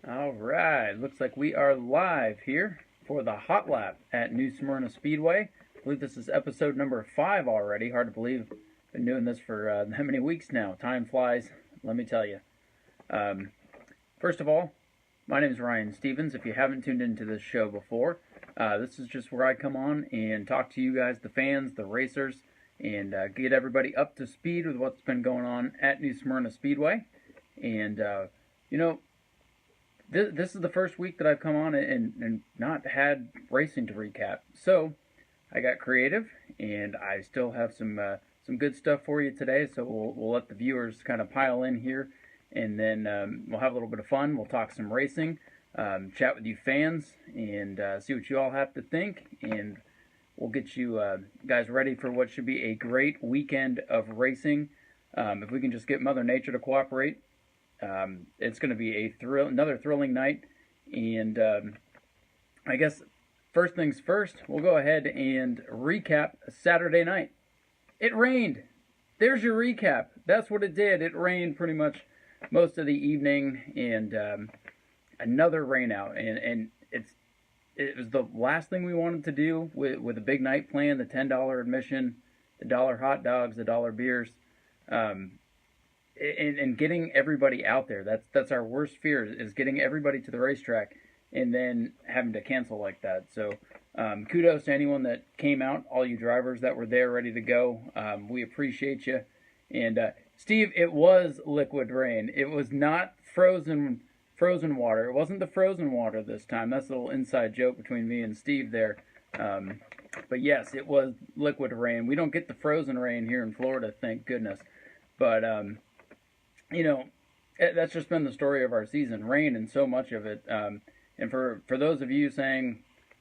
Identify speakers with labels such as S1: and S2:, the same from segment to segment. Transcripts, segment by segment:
S1: All right, looks like we are live here for the HotLap at New Smyrna Speedway. I believe this is episode number 5 already. Hard to believe. Been doing this for that many weeks now. Time flies, let me tell you. First of all, my name is Ryan Stevens. If you haven't tuned into this show before, this is just where I come on and talk to you guys, the fans, the racers, and get everybody up to speed with what's been going on at New Smyrna Speedway. And, this is the first week that I've come on and not had racing to recap. So I got creative, and I still have some good stuff for you today. So we'll let the viewers kind of pile in here, and then we'll have a little bit of fun. We'll talk some racing, chat with you fans, and see what you all have to think. And we'll get you guys ready for what should be a great weekend of racing. If we can just get Mother Nature to cooperate. It's going to be another thrilling night, and I guess first things first, we'll go ahead and recap Saturday night. It rained. There's your recap. That's what it did. It rained pretty much most of the evening, and another rain out, and it was the last thing we wanted to do with a big night plan, the $10 admission, the $1 hot dogs, the $1 beers. And getting everybody out there. That's our worst fear, is getting everybody to the racetrack and then having to cancel like that. So kudos to anyone that came out, all you drivers that were there ready to go. We appreciate you. And Steve, it was liquid rain. It was not frozen water. It wasn't the frozen water this time. That's a little inside joke between me and Steve there. But yes, it was liquid rain. We don't get the frozen rain here in Florida, thank goodness. But that's just been the story of our season, rain and so much of it. And for those of you saying,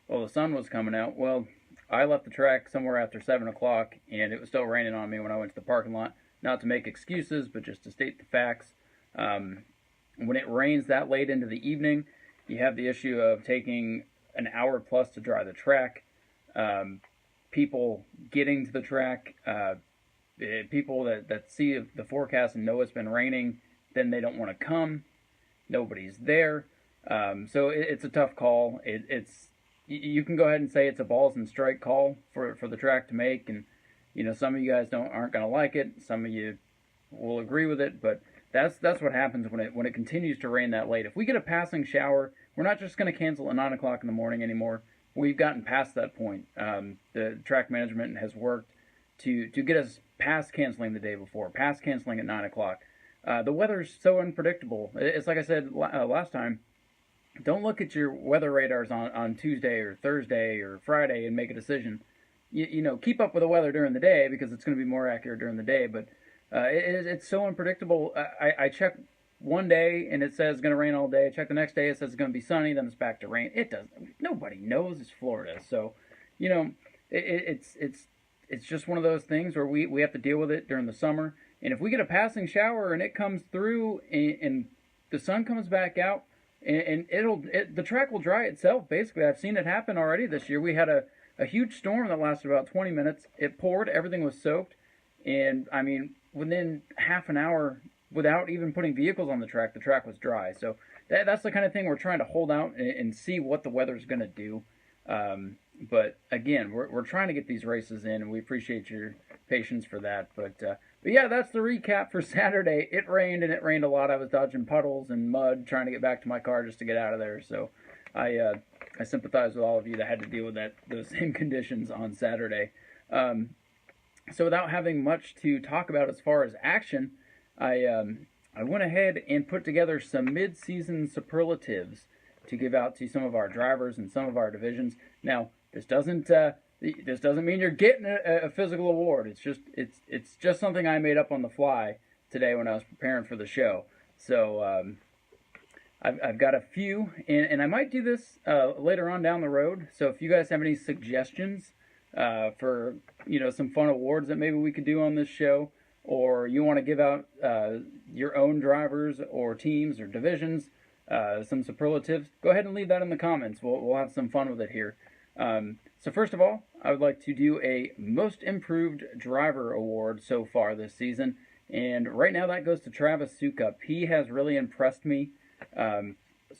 S1: well, the sun was coming out, well, I left the track somewhere after 7 o'clock, and it was still raining on me when I went to the parking lot. Not to make excuses, but just to state the facts. When it rains that late into the evening, you have the issue of taking an hour plus to dry the track. People getting to the track, people that see the forecast and know it's been raining, then they don't want to come. Nobody's there. So it's a tough call. You can go ahead and say it's a balls and strike call for the track to make, and some of you guys aren't going to like it. Some of you will agree with it, but that's what happens when it continues to rain that late. If we get a passing shower, we're not just going to cancel at 9 o'clock in the morning anymore. We've gotten past that point. The track management has worked to get us past canceling the day before, past canceling at 9 o'clock. The weather's so unpredictable. It's like I said last time, don't look at your weather radars on Tuesday or Thursday or Friday and make a decision. Keep up with the weather during the day because it's going to be more accurate during the day, but it's so unpredictable. I check one day and it says it's going to rain all day. I check the next day, it says it's going to be sunny, then it's back to rain. It doesn't. Nobody knows. It's Florida. So, it's just one of those things where we have to deal with it during the summer. And if we get a passing shower and it comes through and the sun comes back out, and the track will dry itself, basically. I've seen it happen already this year. We had a huge storm that lasted about 20 minutes. It poured, everything was soaked, and I mean, within half an hour, without even putting vehicles on the track was dry. So that's the kind of thing we're trying to hold out and see what the weather's going to do. But again, we're trying to get these races in, and we appreciate your patience for that. But yeah, that's the recap for Saturday. It rained, and it rained a lot. I was dodging puddles and mud, trying to get back to my car just to get out of there. So I sympathize with all of you that had to deal with those same conditions on Saturday. So without having much to talk about as far as action, I went ahead and put together some mid-season superlatives to give out to some of our drivers and some of our divisions. Now, this doesn't mean you're getting a physical award. It's just something I made up on the fly today when I was preparing for the show. So I've got a few, and I might do this later on down the road. So if you guys have any suggestions for some fun awards that maybe we could do on this show, or you want to give out your own drivers or teams or divisions, some superlatives, go ahead and leave that in the comments. We'll have some fun with it here. So first of all, I would like to do a Most Improved Driver Award so far this season. And right now that goes to Travis Sukup. He has really impressed me.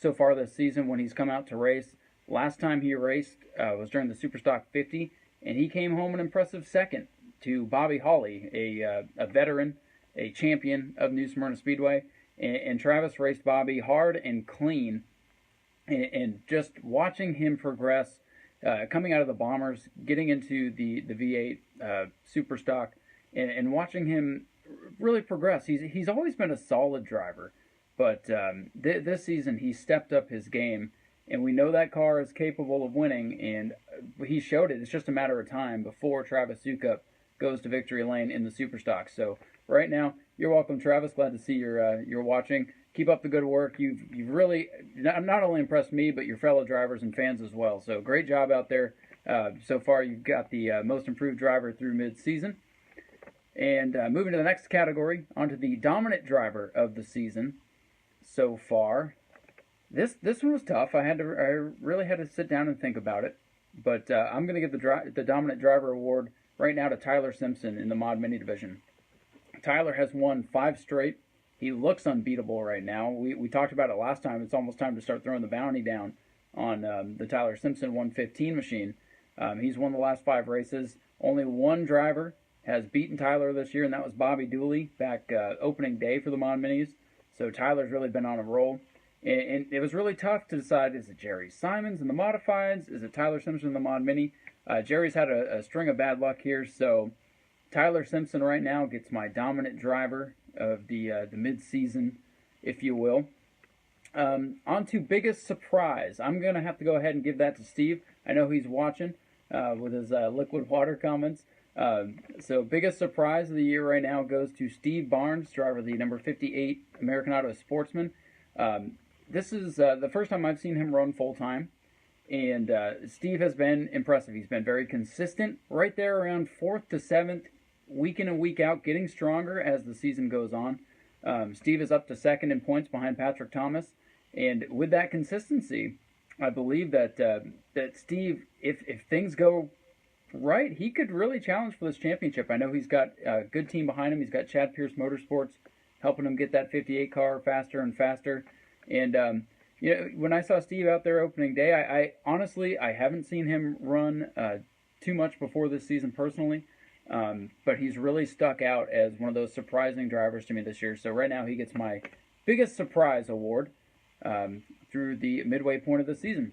S1: so far this season when he's come out to race. Last time he raced was during the Superstock 50, and he came home an impressive second to Bobby Hawley, a veteran, a champion of New Smyrna Speedway. And Travis raced Bobby hard and clean, and just watching him progress, coming out of the Bombers, getting into the V8 Superstock, and watching him really progress. He's always been a solid driver, but this season he stepped up his game, and we know that car is capable of winning, and he showed it. It's just a matter of time before Travis Sukup goes to victory lane in the Superstock. So right now, you're welcome, Travis. Glad to see you're watching. Keep up the good work. You've really not only impressed me, but your fellow drivers and fans as well. So great job out there. So far, you've got the most improved driver through mid-season. And moving to the next category, onto the dominant driver of the season so far. This one was tough. I really had to sit down and think about it. But I'm going to give the dominant driver award right now to Tyler Simpson in the Mod Mini division. Tyler has won 5 straight. He looks unbeatable right now. We talked about it last time. It's almost time to start throwing the bounty down on the Tyler Simpson 115 machine. He's won the last 5 races. Only one driver has beaten Tyler this year, and that was Bobby Dooley back opening day for the Mod Minis. So Tyler's really been on a roll. And it was really tough to decide, is it Jerry Simons in the Modifieds? Is it Tyler Simpson in the Mod Mini? Jerry's had a string of bad luck here, so Tyler Simpson right now gets my dominant driver of the mid-season, if you will. On to biggest surprise. I'm going to have to go ahead and give that to Steve. I know he's watching with his liquid water comments. So biggest surprise of the year right now goes to Steve Barnes, driver of the number 58 American Auto Sportsman. This is the first time I've seen him run full-time. And Steve has been impressive. He's been very consistent, right there around 4th to 7th, week in and week out, getting stronger as the season goes on. Steve is up to 2nd in points behind Patrick Thomas. And with that consistency, I believe that that Steve, if things go right, he could really challenge for this championship. I know he's got a good team behind him. He's got Chad Pierce Motorsports helping him get that 58 car faster and faster. And you know, when I saw Steve out there opening day, I honestly haven't seen him run too much before this season personally, but he's really stuck out as one of those surprising drivers to me this year. So right now he gets my biggest surprise award through the midway point of the season.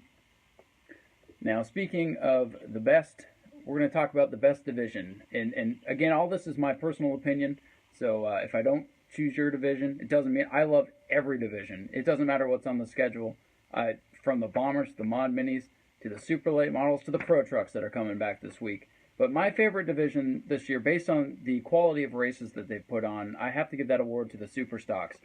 S1: Now, speaking of the best, we're going to talk about the best division. And again, all this is my personal opinion, so if I don't choose your division, it doesn't mean I love every division. It doesn't matter what's on the schedule, from the Bombers to the Mod Minis to the Super Late Models to the Pro Trucks that are coming back this week. But my favorite division this year, based on the quality of races that they've put on, I have to give that award to the Super Stocks.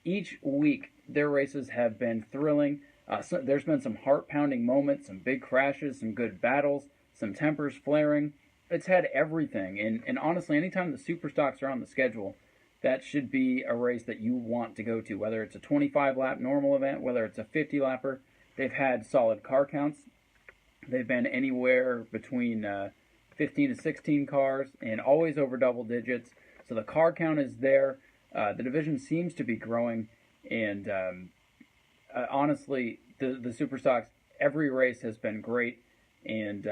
S1: Each week, their races have been thrilling. So there's been some heart-pounding moments, some big crashes, some good battles, some tempers flaring. It's had everything. And honestly, anytime the Super Stocks are on the schedule, that should be a race that you want to go to, whether it's a 25-lap normal event, whether it's a 50-lapper. They've had solid car counts. They've been anywhere between 15 to 16 cars and always over double digits. So the car count is there. The division seems to be growing. And honestly, the Super Stocks, every race has been great. And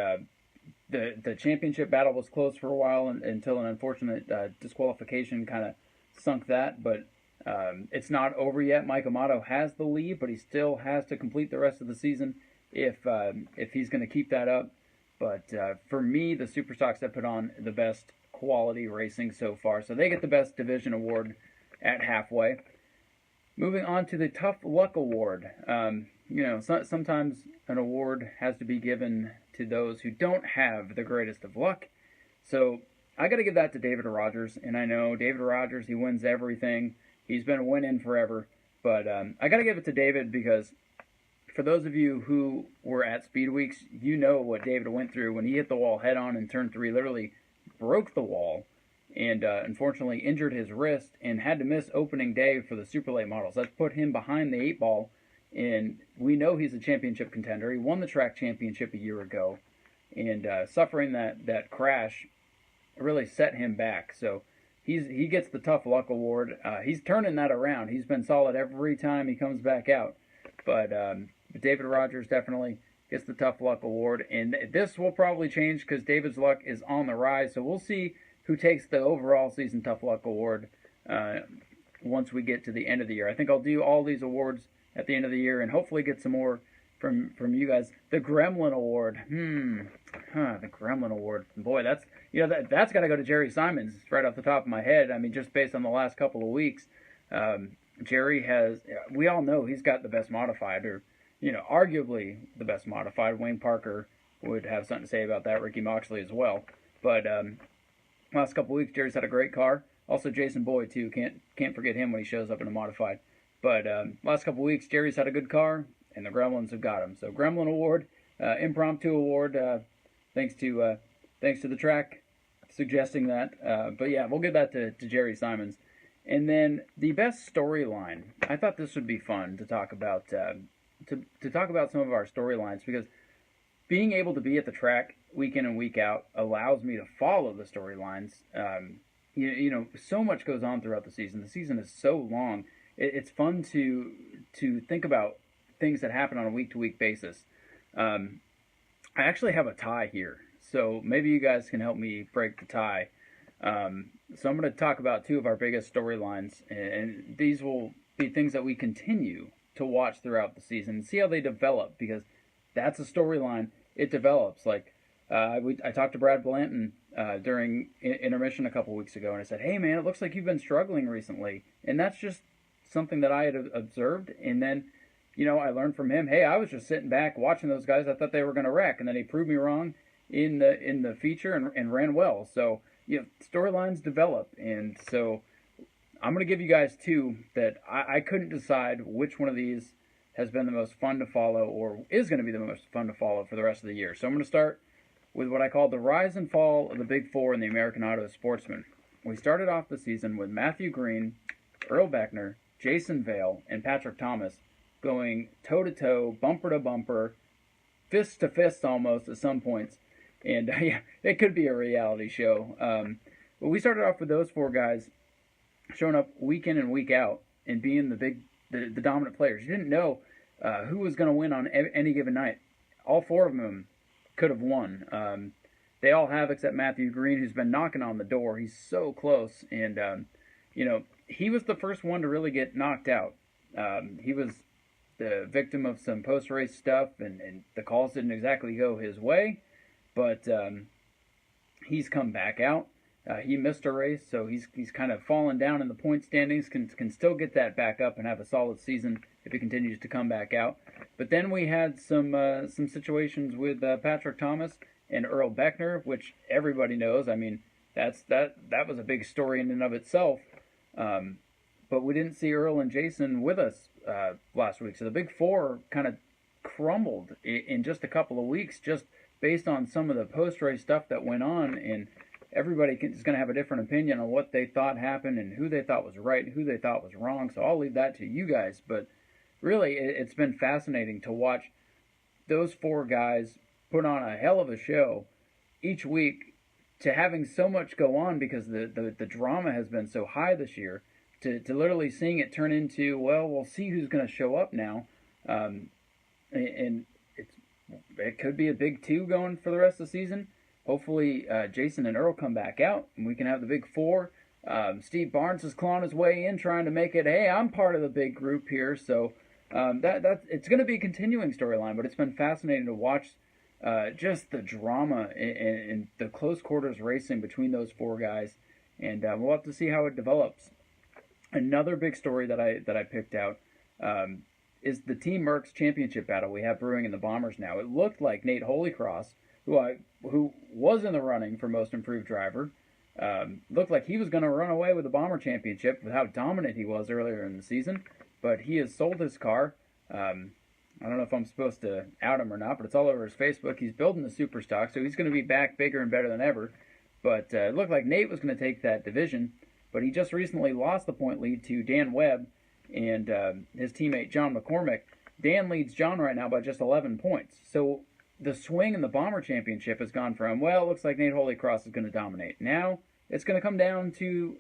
S1: the championship battle was close for a while until an unfortunate disqualification kind of sunk that, but it's not over yet. Mike Amato has the lead, but he still has to complete the rest of the season if he's going to keep that up. But for me, the Super Stocks have put on the best quality racing so far, so they get the best division award at halfway. Moving on to the Tough Luck Award. You know, sometimes an award has to be given to those who don't have the greatest of luck. So I got to give that to David Rogers, and I know David Rogers, he wins everything. He's been winning forever, but I got to give it to David because for those of you who were at Speed Weeks, you know what David went through when he hit the wall head-on in Turn 3, literally broke the wall, and unfortunately injured his wrist and had to miss opening day for the Super Late Models. That's put him behind the 8 ball, and we know he's a championship contender. He won the track championship a year ago, and suffering that crash really set him back. So he gets the Tough Luck Award. He's turning that around. He's been solid every time he comes back out. But David Rogers definitely gets the Tough Luck Award. And this will probably change because David's luck is on the rise. So we'll see who takes the overall season Tough Luck Award once we get to the end of the year. I think I'll do all these awards at the end of the year and hopefully get some more from you guys. The Gremlin Award. The Gremlin Award. Boy, that's that's got to go to Jerry Simons right off the top of my head. I mean, just based on the last couple of weeks. Jerry has, we all know he's got the best modified, or, arguably the best modified. Wayne Parker would have something to say about that, Ricky Moxley as well. But last couple of weeks, Jerry's had a great car. Also, Jason Boyd, too. Can't forget him when he shows up in a modified. But last couple of weeks, Jerry's had a good car, and the Gremlins have got him. So Gremlin Award, impromptu award, thanks to the track suggesting that. But yeah, we'll give that to Jerry Simons. And then the best storyline. I thought this would be fun to talk about. To talk about some of our storylines, because being able to be at the track week in and week out allows me to follow the storylines. So much goes on throughout the season. The season is so long. It's fun to think about things that happen on a week-to-week basis. I actually have a tie here, so maybe you guys can help me break the tie. So I'm going to talk about two of our biggest storylines, and these will be things that we continue to watch throughout the season and see how they develop, because that's a storyline. It develops. Like I talked to Brad Blanton during intermission a couple weeks ago, and I said, "Hey man, it looks like you've been struggling recently," and that's just something that I had observed. And then, I learned from him, "Hey, I was just sitting back watching those guys. I thought they were going to wreck," and then he proved me wrong in the feature and ran well. So storylines develop, and so I'm going to give you guys two that I couldn't decide which one of these has been the most fun to follow, or is going to be the most fun to follow for the rest of the year. So I'm going to start with what I call the rise and fall of the Big Four in the American Auto Sportsman. We started off the season with Matthew Green, Earl Beckner, Jason Vale, and Patrick Thomas going toe-to-toe, bumper-to-bumper, fist-to-fist almost at some points. And it could be a reality show. But we started off with those four guys showing up week in and week out and being the dominant players. You didn't know who was going to win on any given night. All four of them could have won. They all have, except Matthew Green, who's been knocking on the door. He's so close. And, he was the first one to really get knocked out. He was the victim of some post-race stuff, and the calls didn't exactly go his way. But he's come back out. He missed a race, so he's kind of fallen down in the point standings. Can still get that back up and have a solid season if he continues to come back out. But then we had some situations with Patrick Thomas and Earl Beckner, which everybody knows. I mean, that was a big story in and of itself. But we didn't see Earl and Jason with us last week, so the Big Four kind of crumbled in just a couple of weeks, just based on some of the post-race stuff that went on, and everybody is going to have a different opinion on what they thought happened and who they thought was right and who they thought was wrong, so I'll leave that to you guys. But really, it's been fascinating to watch those four guys put on a hell of a show each week, to having so much go on because the drama has been so high this year, to literally seeing it turn into, well, we'll see who's going to show up now, and it could be a big two going for the rest of the season. Hopefully, Jason and Earl come back out, and we can have the Big Four. Steve Barnes is clawing his way in, trying to make it, hey, I'm part of the big group here. So it's going to be a continuing storyline, but it's been fascinating to watch just the drama and the close quarters racing between those four guys, and we'll have to see how it develops. Another big story that I picked out is the Team Merckx championship battle we have brewing in the Bombers now. It looked like Nate Holycross, who was in the running for Most Improved Driver, looked like he was going to run away with the Bomber Championship with how dominant he was earlier in the season, but he has sold his car. I don't know if I'm supposed to out him or not, but it's all over his Facebook. He's building the super stock, so he's going to be back bigger and better than ever. But it looked like Nate was going to take that division, but he just recently lost the point lead to Dan Webb and his teammate John McCormick. Dan leads John right now by just 11 points. So the swing in the Bomber Championship has gone from, well, it looks like Nate Holycross is going to dominate. Now it's going to come down to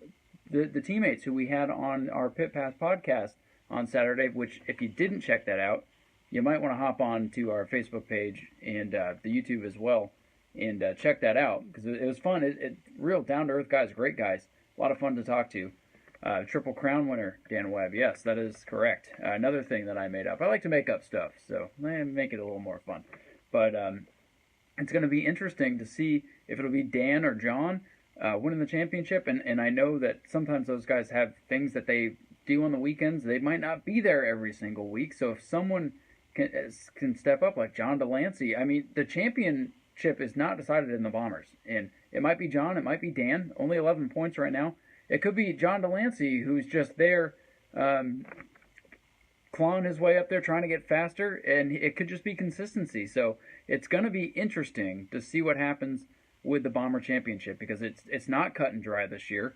S1: the teammates who we had on our Pit Pass podcast on Saturday, which, if you didn't check that out, you might want to hop on to our Facebook page and the YouTube as well and check that out because it was fun. Real down to earth guys, great guys, a lot of fun to talk to. Triple Crown winner Dan Webb. Yes, that is correct. Another thing that I made up. I like to make up stuff, so I make it a little more fun. But it's going to be interesting to see if it'll be Dan or John winning the championship. And I know that sometimes those guys have things that they do on the weekends. They might not be there every single week. So if someone can step up like John Delancey, I mean, the championship is not decided in the Bombers. And it might be John, it might be Dan. Only 11 points right now. It could be John Delancey, who's just there clawing his way up there, trying to get faster, and it could just be consistency. So it's going to be interesting to see what happens with the Bomber Championship because it's not cut and dry this year.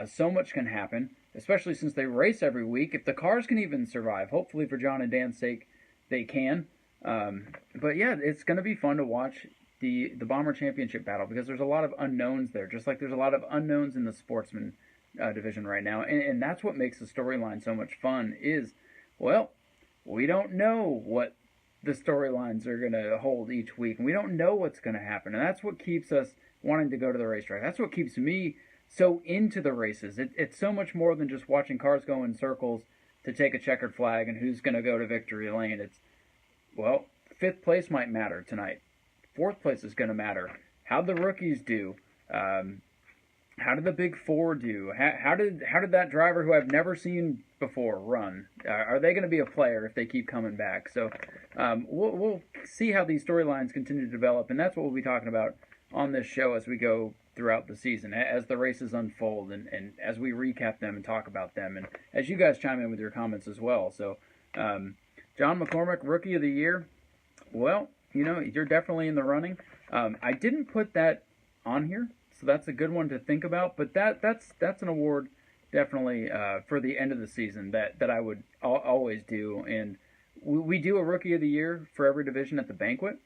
S1: So much can happen, especially since they race every week. If the cars can even survive, hopefully for John and Dan's sake, they can. But yeah, it's going to be fun to watch the Bomber Championship battle because there's a lot of unknowns there, just like there's a lot of unknowns in the Sportsman division right now, and that's what makes the storyline so much fun is, well, we don't know what the storylines are going to hold each week, and we don't know what's going to happen, and that's what keeps us wanting to go to the racetrack. That's what keeps me so into the races. It's so much more than just watching cars go in circles to take a checkered flag and who's going to go to victory lane. It's, well, 5th place might matter tonight. 4th place is going to matter. How'd the rookies do? How did the Big Four do? How did that driver who I've never seen before run? Are they going to be a player if they keep coming back? So we'll see how these storylines continue to develop, and that's what we'll be talking about on this show as we go throughout the season, as the races unfold, and as we recap them and talk about them, and as you guys chime in with your comments as well. So John McCormick, Rookie of the Year. Well, you're definitely in the running. I didn't put that on here. So that's a good one to think about, but that's an award definitely for the end of the season that I would always do. And we do a Rookie of the Year for every division at the banquet.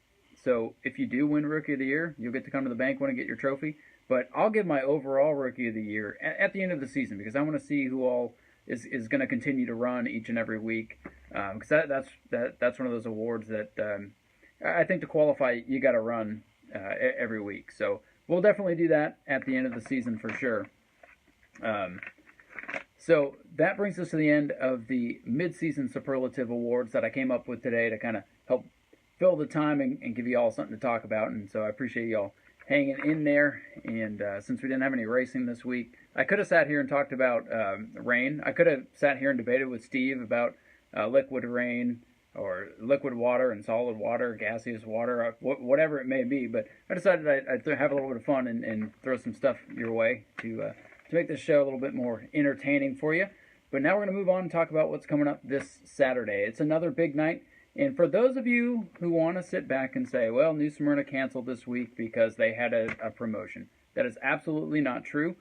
S1: So if you do win Rookie of the Year, you'll get to come to the banquet and get your trophy. But I'll give my overall Rookie of the Year at the end of the season because I want to see who all is going to continue to run each and every week. Because that's one of those awards that I think to qualify you got to run every week. So we'll definitely do that at the end of the season for sure. So that brings us to the end of the mid-season superlative awards that I came up with today to kind of help fill the time and give you all something to talk about. And so I appreciate you all hanging in there. And since we didn't have any racing this week, I could have sat here and talked about rain. I could have sat here and debated with Steve about liquid rain, or liquid water and solid water, gaseous water, whatever it may be. But I decided I'd have a little bit of fun and throw some stuff your way to make this show a little bit more entertaining for you. But now we're going to move on and talk about what's coming up this Saturday. It's another big night. And for those of you who want to sit back and say, well, New Smyrna canceled this week because they had a promotion, that is absolutely not true.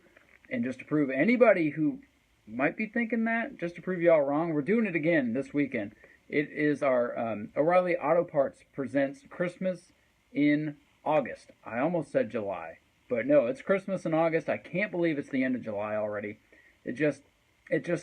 S1: And just to prove anybody who might be thinking that, just to prove you all wrong, we're doing it again this weekend. It is our O'Reilly Auto Parts presents Christmas in August. I almost said July, but no, it's Christmas in August. I can't believe it's the end of July already. It just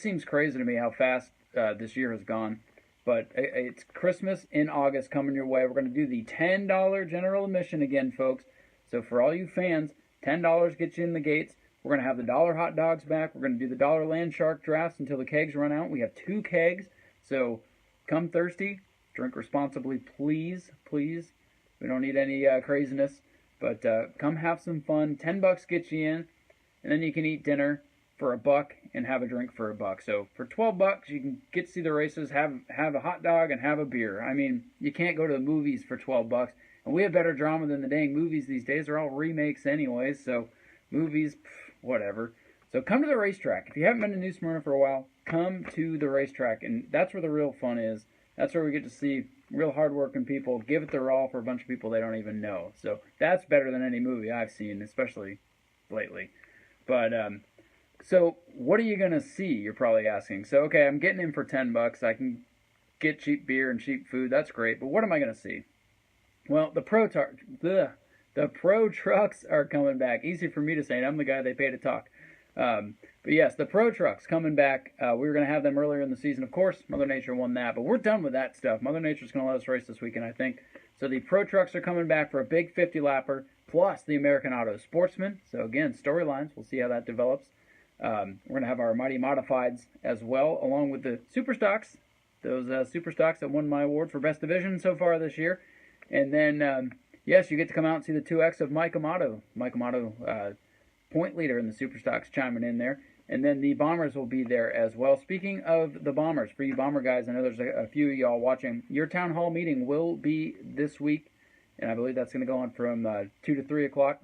S1: seems crazy to me how fast this year has gone. But it's Christmas in August coming your way. We're going to do the $10 general admission again, folks. So for all you fans, $10 gets you in the gates. We're going to have the $1 hot dogs back. We're going to do the $1 land shark drafts until the kegs run out. We have 2 kegs, so come thirsty, drink responsibly, please, please. We don't need any craziness, but come have some fun. $10 gets you in, and then you can eat dinner for $1 and have a drink for $1. So for $12, you can get to see the races, have a hot dog, and have a beer. I mean, you can't go to the movies for $12, and we have better drama than the dang movies these days. They're all remakes anyways, so movies, whatever. So come to the racetrack. If you haven't been to New Smyrna for a while, come to the racetrack, and that's where the real fun is. That's where we get to see real hard-working people give it their all for a bunch of people they don't even know. So that's better than any movie I've seen, especially lately. But so what are you going to see, you're probably asking. So, okay, I'm getting in for $10. I can get cheap beer and cheap food. That's great. But what am I going to see? Well, the pro trucks are coming back. Easy for me to say, and I'm the guy they pay to talk. But But yes, the Pro Trucks coming back. We were going to have them earlier in the season. Of course, Mother Nature won that, but we're done with that stuff. Mother Nature's going to let us race this weekend, I think. So the Pro Trucks are coming back for a big 50-lapper, plus the American Auto Sportsman. So again, storylines. We'll see how that develops. We're going to have our Mighty Modifieds as well, along with the Super Stocks. Those Super Stocks that won my award for Best Division so far this year. And then, yes, you get to come out and see the 2X of Mike Amato. Mike Amato, point leader in the Super Stocks, chiming in there. And then the Bombers will be there as well. Speaking of the Bombers, for you Bomber guys, I know there's a few of y'all watching. Your town hall meeting will be this week, and I believe that's going to go on from 2 to 3 o'clock.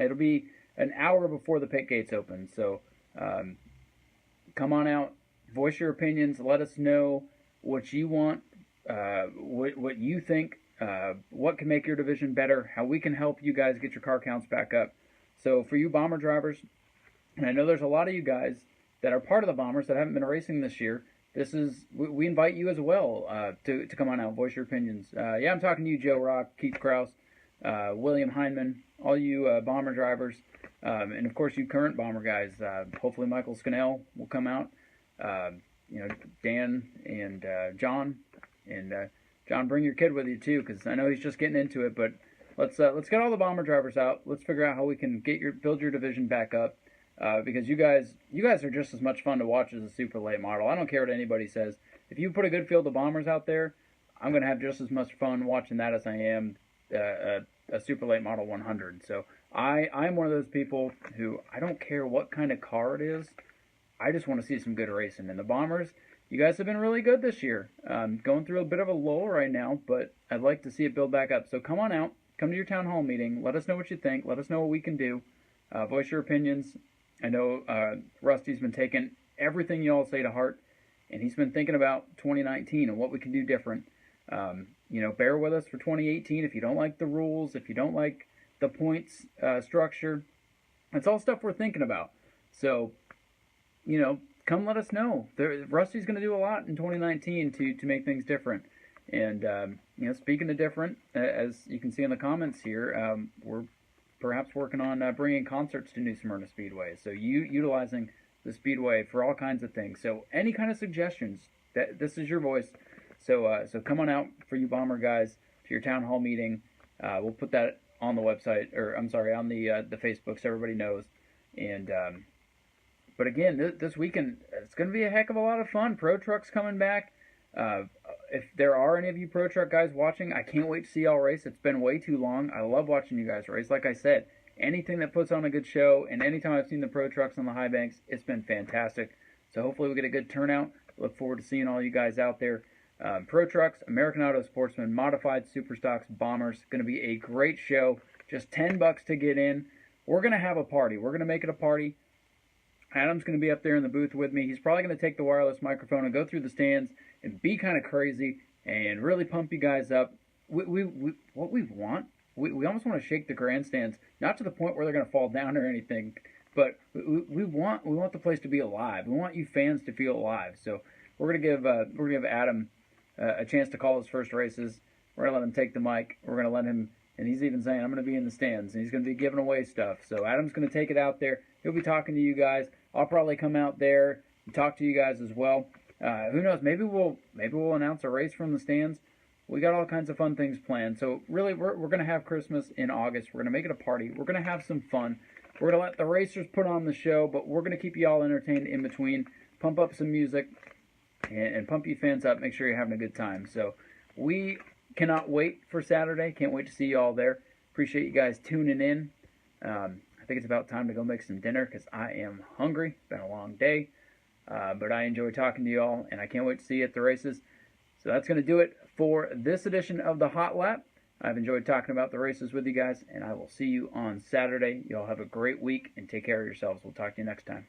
S1: It'll be an hour before the pit gates open. So come on out, voice your opinions, let us know what you want, what you think, what can make your division better, how we can help you guys get your car counts back up. So for you Bomber drivers, and I know there's a lot of you guys that are part of the Bombers that haven't been racing this year, we invite you as well to come on out, voice your opinions. Yeah, I'm talking to you, Joe Rock, Keith Krause, William Heineman, all you Bomber drivers, and of course you current Bomber guys. Hopefully Michael Scannell will come out. Dan and John, and John, bring your kid with you too, because I know he's just getting into it. But let's get all the Bomber drivers out. Let's figure out how we can build your division back up, because you guys are just as much fun to watch as a super late model. I don't care what anybody says. If you put a good field of Bombers out there, I'm gonna have just as much fun watching that as I am a super late model 100. So I'm one of those people who I don't care what kind of car it is. I just want to see some good racing. And the Bombers, you guys have been really good this year. Going through a bit of a lull right now, but I'd like to see it build back up. So come on out. Come to your town hall meeting. Let us know what you think. Let us know what we can do. Voice your opinions. I know Rusty's been taking everything you all say to heart, and he's been thinking about 2019 and what we can do different. Bear with us for 2018. If you don't like the rules, if you don't like the points structure, it's all stuff we're thinking about. So, come let us know. Rusty's going to do a lot in 2019 to make things different. And, speaking of different, as you can see in the comments here, we're perhaps working on bringing concerts to New Smyrna Speedway. So utilizing the Speedway for all kinds of things. So any kind of suggestions, this is your voice. So come on out for you Bomber guys to your town hall meeting. We'll put that on the website, or I'm sorry, on the Facebook so everybody knows. And but again, this weekend, it's going to be a heck of a lot of fun. Pro Truck's coming back. If there are any of you Pro Truck guys watching, I can't wait to see y'all race. It's been way too long. I love watching you guys race. Like I said, anything that puts on a good show, and anytime I've seen the Pro Trucks on the high banks, it's been fantastic. So hopefully we get a good turnout. Look forward to seeing all you guys out there. Pro Trucks, American Auto Sportsman, Modified, Super Stocks, Bombers. Going to be a great show. Just $10 to get in. We're going to have a party. We're going to make it a party. Adam's going to be up there in the booth with me. He's probably going to take the wireless microphone and go through the stands and be kind of crazy and really pump you guys up. What we want, we almost want to shake the grandstands, not to the point where they're going to fall down or anything, but we want the place to be alive. We want you fans to feel alive. So we're going to give Adam a chance to call his first races. We're going to let him take the mic. We're going to let him, and he's even saying, I'm going to be in the stands, and he's going to be giving away stuff. So Adam's going to take it out there. He'll be talking to you guys. I'll probably come out there and talk to you guys as well. Who knows? Maybe we'll announce a race from the stands. We got all kinds of fun things planned. So really, we're going to have Christmas in August. We're going to make it a party. We're going to have some fun. We're going to let the racers put on the show, but we're going to keep you all entertained in between. Pump up some music and pump you fans up. Make sure you're having a good time. So we cannot wait for Saturday. Can't wait to see you all there. Appreciate you guys tuning in. I think it's about time to go make some dinner because I am hungry. It's been a long day. But I enjoy talking to you all, and I can't wait to see you at the races. So that's going to do it for this edition of the Hot Lap. I've enjoyed talking about the races with you guys, and I will see you on Saturday. You all have a great week, and take care of yourselves. We'll talk to you next time.